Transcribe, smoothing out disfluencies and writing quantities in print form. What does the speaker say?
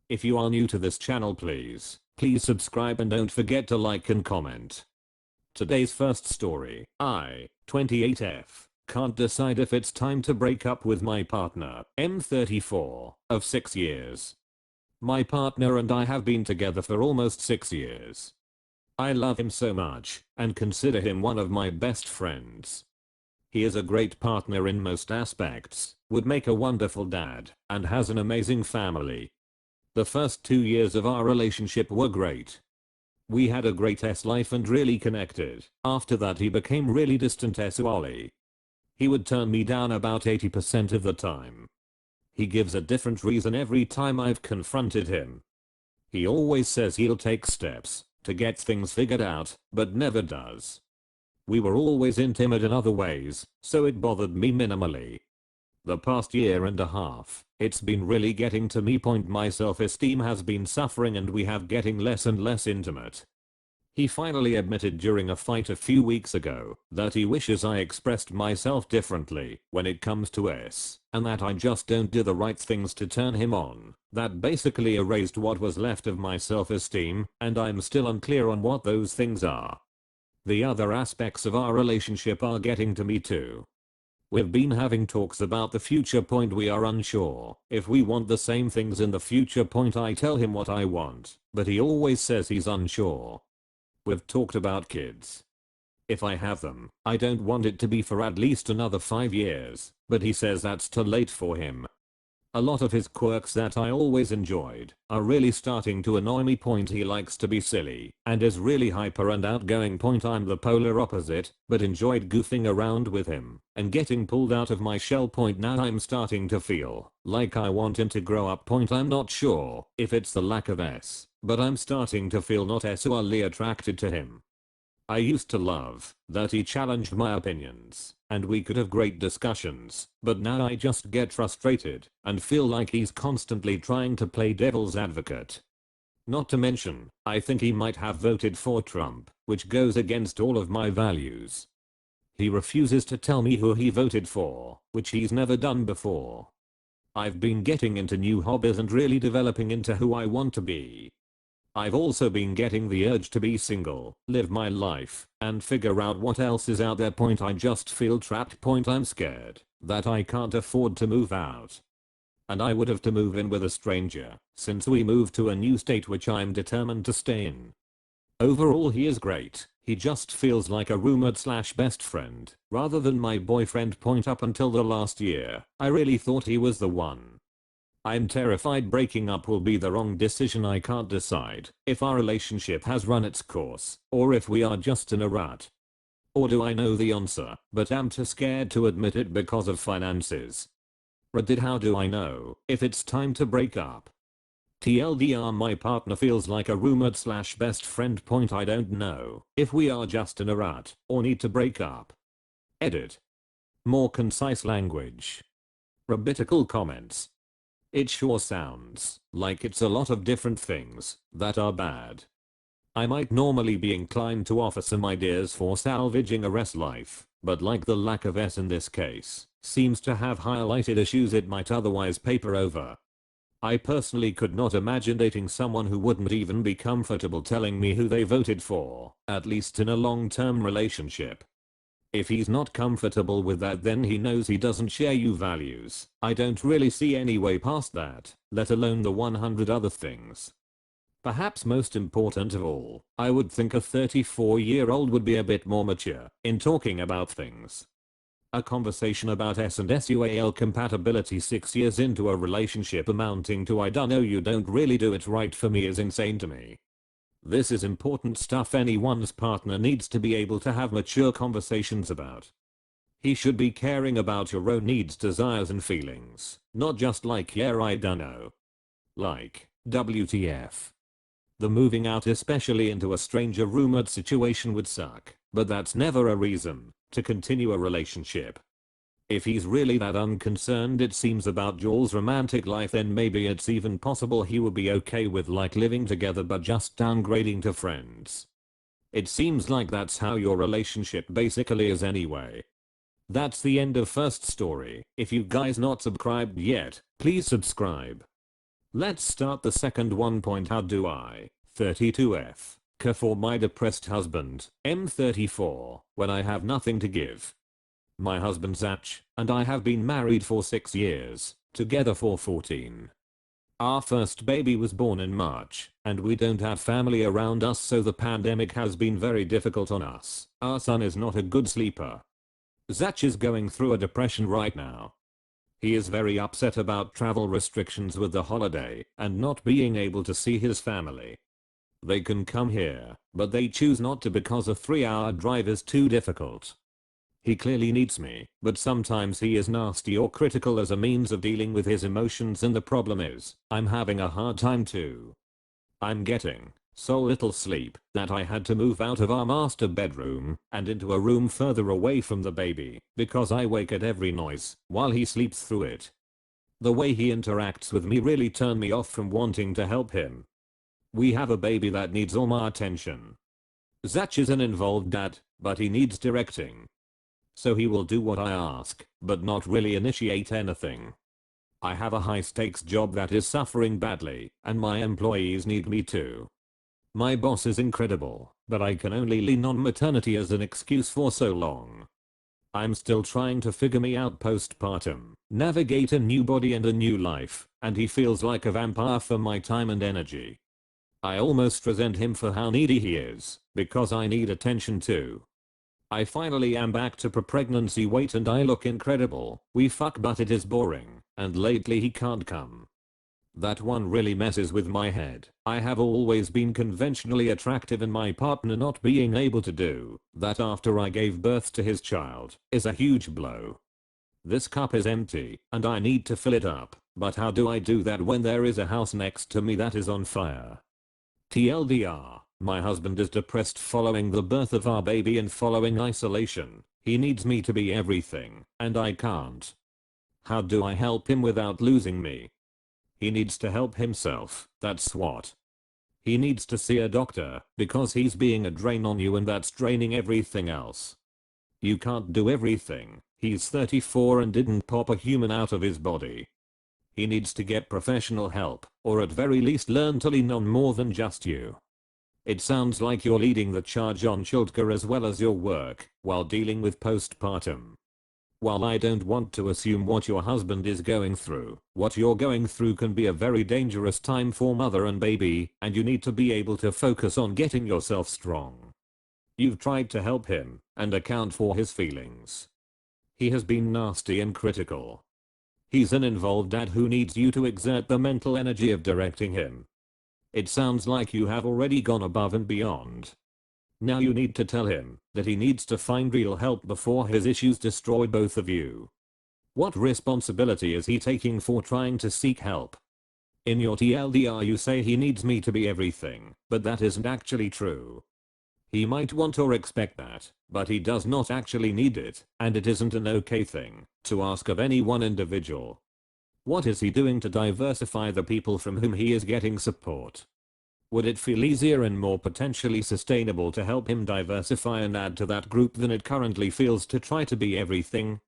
If you are new to this channel, please subscribe and don't forget to like and comment. Today's first story. I, 28F, can't decide if it's time to break up with my partner, M34, of 6 years. My partner and I have been together for almost 6 years. I love him so much and consider him one of my best friends. He is a great partner in most aspects, would make a wonderful dad, and has an amazing family. The first 2 years of our relationship were great. We had a great life and really connected. After that he became really distant Wally. He would turn me down about 80% of the time. He gives a different reason every time I've confronted him. He always says he'll take steps to get things figured out, but never does. We were always intimate in other ways, so it bothered me minimally. The past year and a half, it's been really getting to me. My self-esteem has been suffering and we have getting less and less intimate. He finally admitted during a fight a few weeks ago that he wishes I expressed myself differently when it comes to and that I just don't do the right things to turn him on. That basically erased what was left of my self-esteem, and I'm still unclear on what those things are. The other aspects of our relationship are getting to me too. We've been having talks about the future. We are unsure if we want the same things in the future. I tell him what I want, but he always says he's unsure. We've talked about kids. If I have them, I don't want it to be for at least another 5 years, but he says that's too late for him. A lot of his quirks that I always enjoyed are really starting to annoy me. He likes to be silly and is really hyper and outgoing. I'm the polar opposite, but enjoyed goofing around with him and getting pulled out of my shell. Now I'm starting to feel like I want him to grow up. I'm not sure if it's the lack of but I'm starting to feel not sexually attracted to him. I used to love that he challenged my opinions and we could have great discussions, but now I just get frustrated and feel like he's constantly trying to play devil's advocate. Not to mention, I think he might have voted for Trump, which goes against all of my values. He refuses to tell me who he voted for, which he's never done before. I've been getting into new hobbies and really developing into who I want to be. I've also been getting the urge to be single, live my life, and figure out what else is out there. I just feel trapped. I'm scared that I can't afford to move out. And I would have to move in with a stranger, since we moved to a new state which I'm determined to stay in. Overall he is great, he just feels like a roommate / best friend, rather than my boyfriend. Up until the last year, I really thought he was the one. I'm terrified breaking up will be the wrong decision. I can't decide if our relationship has run its course or if we are just in a rut. Or do I know the answer but am too scared to admit it because of finances? How do I know if it's time to break up? TLDR, my partner feels like a roommate / best friend. I don't know if we are just in a rut or need to break up. Edit. More concise language. Rabbitical comments. It sure sounds like it's a lot of different things that are bad. I might normally be inclined to offer some ideas for salvaging a life, but like the lack of in this case, seems to have highlighted issues it might otherwise paper over. I personally could not imagine dating someone who wouldn't even be comfortable telling me who they voted for, at least in a long-term relationship. If he's not comfortable with that, then he knows he doesn't share your values. I don't really see any way past that, let alone the 100 other things. Perhaps most important of all, I would think a 34-year-old would be a bit more mature in talking about things. A conversation about and SUAL compatibility 6 years into a relationship amounting to I don't know, you don't really do it right for me is insane to me. This is important stuff anyone's partner needs to be able to have mature conversations about. He should be caring about your own needs, desires and feelings, not just like yeah I dunno. Like, WTF. The moving out, especially into a stranger roommate situation, would suck, but that's never a reason to continue a relationship. If he's really that unconcerned it seems about Joel's romantic life, then maybe it's even possible he would be okay with like living together but just downgrading to friends. It seems like that's how your relationship basically is anyway. That's the end of first story. If you guys not subscribed yet, please subscribe. Let's start the second one. How do I, 32F, care for my depressed husband, M34, when I have nothing to give? My husband Zach and I have been married for 6 years, together for 14. Our first baby was born in March, and we don't have family around us, so the pandemic has been very difficult on us. Our son is not a good sleeper. Zach is going through a depression right now. He is very upset about travel restrictions with the holiday and not being able to see his family. They can come here, but they choose not to because a 3-hour drive is too difficult. He clearly needs me, but sometimes he is nasty or critical as a means of dealing with his emotions, and the problem is, I'm having a hard time too. I'm getting so little sleep that I had to move out of our master bedroom and into a room further away from the baby because I wake at every noise while he sleeps through it. The way he interacts with me really turned me off from wanting to help him. We have a baby that needs all my attention. Zach is an involved dad, but he needs directing. So he will do what I ask, but not really initiate anything. I have a high stakes job that is suffering badly, and my employees need me too. My boss is incredible, but I can only lean on maternity as an excuse for so long. I'm still trying to figure me out postpartum, navigate a new body and a new life, and he feels like a vampire for my time and energy. I almost resent him for how needy he is, because I need attention too. I finally am back to pre-pregnancy weight and I look incredible. We fuck, but it is boring, and lately he can't come. That one really messes with my head. I have always been conventionally attractive, and my partner not being able to do that after I gave birth to his child is a huge blow. This cup is empty and I need to fill it up, but how do I do that when there is a house next to me that is on fire? TLDR, my husband is depressed following the birth of our baby and following isolation. He needs me to be everything, and I can't. How do I help him without losing me? He needs to help himself, that's what. He needs to see a doctor, because he's being a drain on you and that's draining everything else. You can't do everything. He's 34 and didn't pop a human out of his body. He needs to get professional help, or at very least learn to lean on more than just you. It sounds like you're leading the charge on childcare as well as your work, while dealing with postpartum. While I don't want to assume what your husband is going through, what you're going through can be a very dangerous time for mother and baby, and you need to be able to focus on getting yourself strong. You've tried to help him and account for his feelings. He has been nasty and critical. He's an involved dad who needs you to exert the mental energy of directing him. It sounds like you have already gone above and beyond. Now you need to tell him that he needs to find real help before his issues destroy both of you. What responsibility is he taking for trying to seek help? In your TLDR you say he needs me to be everything, but that isn't actually true. He might want or expect that, but he does not actually need it, and it isn't an okay thing to ask of any one individual. What is he doing to diversify the people from whom he is getting support? Would it feel easier and more potentially sustainable to help him diversify and add to that group than it currently feels to try to be everything?